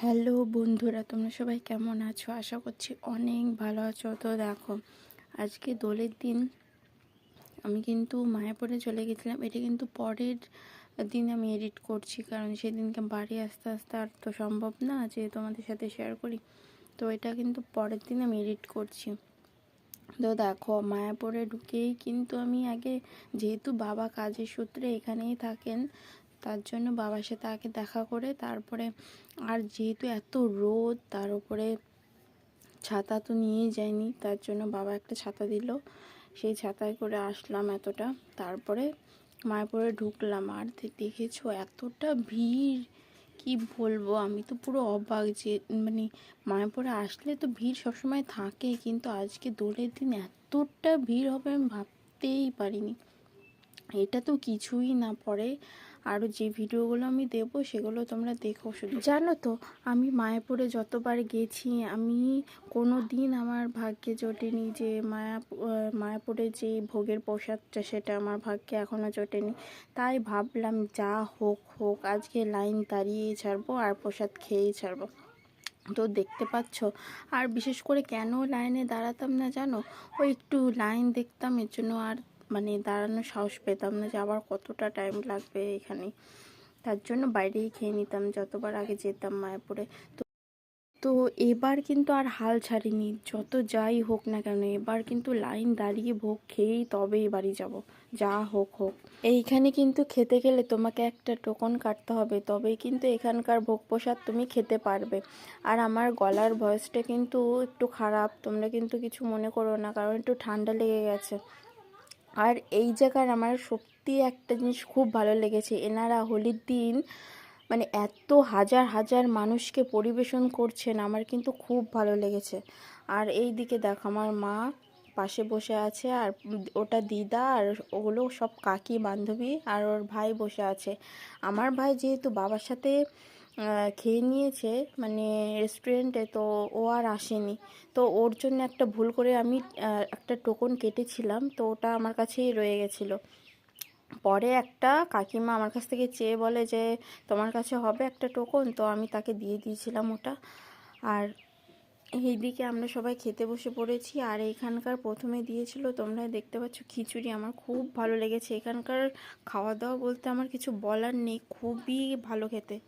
Hello বন্ধুরা, তোমরা সবাই কেমন আছো? আশা করছি অনেক ভালো আছো। তো দেখো, আজকে দোলের দিন আমি কিন্তু মায়াপুরে চলে গেছিলাম। এটা কিন্তু পরের দিন আমি এডিট করছি, কারণ সেদিনকে বাড়ি আসতে আসতে আর তো সম্ভব না যে তোমাদের সাথে শেয়ার করি। তো এটা কিন্তু পরের দিন আমি এডিট করছি। তো দেখো, মায়াপুরে ঢুকেই কিন্তু আমি আগে, যেহেতু বাবা কাজের সূত্রে এখানেই থাকেন, তার জন্য বাবার সাথে আগে দেখা করে তারপরে, আর যেহেতু এত রোদ, তার উপরে ছাতা তো নিয়েই যায়নি, তার জন্য বাবা একটা ছাতা দিল, সেই ছাতায় করে আসলাম এতটা। তারপরে মায়াপুরে ঢুকলাম, আর দেখেছো এতটা ভিড়, কি বলবো, আমি তো পুরো অবাক যে মানে মায়াপুরে আসলে তো ভিড় সবসময় থাকে, কিন্তু আজকে দোলের দিন এতটা ভিড় হবে আমি ভাবতেই পারিনি। এটা তো কিছুই না, পরে আরও যে ভিডিওগুলো আমি দেবো সেগুলো তোমরা দেখো। শুধু জানো তো, আমি মায়াপুরে যতবার গেছি, আমি কোনো দিন আমার ভাগ্যে জোটেনি যে মায়াপুরে যে ভোগের প্রসাদটা সেটা আমার ভাগ্যে এখনও জোটেনি। তাই ভাবলাম যা হোক হোক, আজকে লাইন দাঁড়িয়েই ছাড়বো আর প্রসাদ খেয়েই ছাড়বো। তো দেখতে পাচ্ছ, আর বিশেষ করে কেন লাইনে দাঁড়াতাম না জানো, ওই একটু লাইন দেখতাম, এর জন্য আর দাঁড়ানোর সাহস পেতাম না যে আবার কতটা টাইম লাগবে এখানে। তার জন্য বাইরেই খেয়ে নিতাম যতবার আগে যেতাম মায়াপুরে। তো এবার কিন্তু আর হাল ছাড়িনি, যত যাই হোক না কেন এবার কিন্তু লাইন দাঁড়িয়ে ভোগ খেয়েই তবেই বাড়ি যাব, যা হোক হোক। এইখানে কিন্তু খেতে গেলে তোমাকে একটা টোকন কাটতে হবে, তবেই কিন্তু এখানকার ভোগ প্রসাদ তুমি খেতে পারবে। আর আমার গলার ভয়েসটা কিন্তু একটু খারাপ, তোমরা কিন্তু কিছু মনে করো না, কারণ একটু ঠান্ডা লেগে গেছে। আর এই জায়গার আমার সত্যি একটা জিনিস খুব ভালো লেগেছে, এনারা হোলির দিন মানে এত হাজার হাজার মানুষকে পরিবেশন করছেন, আমার কিন্তু খুব ভালো লেগেছে। আর এই দিকে দেখো, আমার মা পাশে বসে আছে, আর ওটা দিদা, আর ওগুলো সব কাকি বান্ধবী, আর ওর ভাই বসে আছে। আমার ভাই যেহেতু বাবার সাথে খেয়ে নিয়েছে মানে রেস্টুরেন্টে, তো ও আর আসেনি। তো ওর জন্য একটা ভুল করে আমি একটা টোকন কেটেছিলাম, তো ওটা আমার কাছেই রয়ে গেছিলো। পরে একটা কাকিমা আমার কাছ থেকে চেয়ে বলে যে তোমার কাছে হবে একটা টোকন, তো আমি তাকে দিয়ে দিয়েছিলাম ওটা। আর এইদিকে আমরা সবাই খেতে বসে পড়েছি। আর এখানকার প্রথমে দিয়েছিল, তোমরা দেখতে পাচ্ছ, খিচুড়ি। আমার খুব ভালো লেগেছে এখানকার খাওয়া দাওয়া, বলতে আমার কিছু বলার নেই, খুবই ভালো খেতে।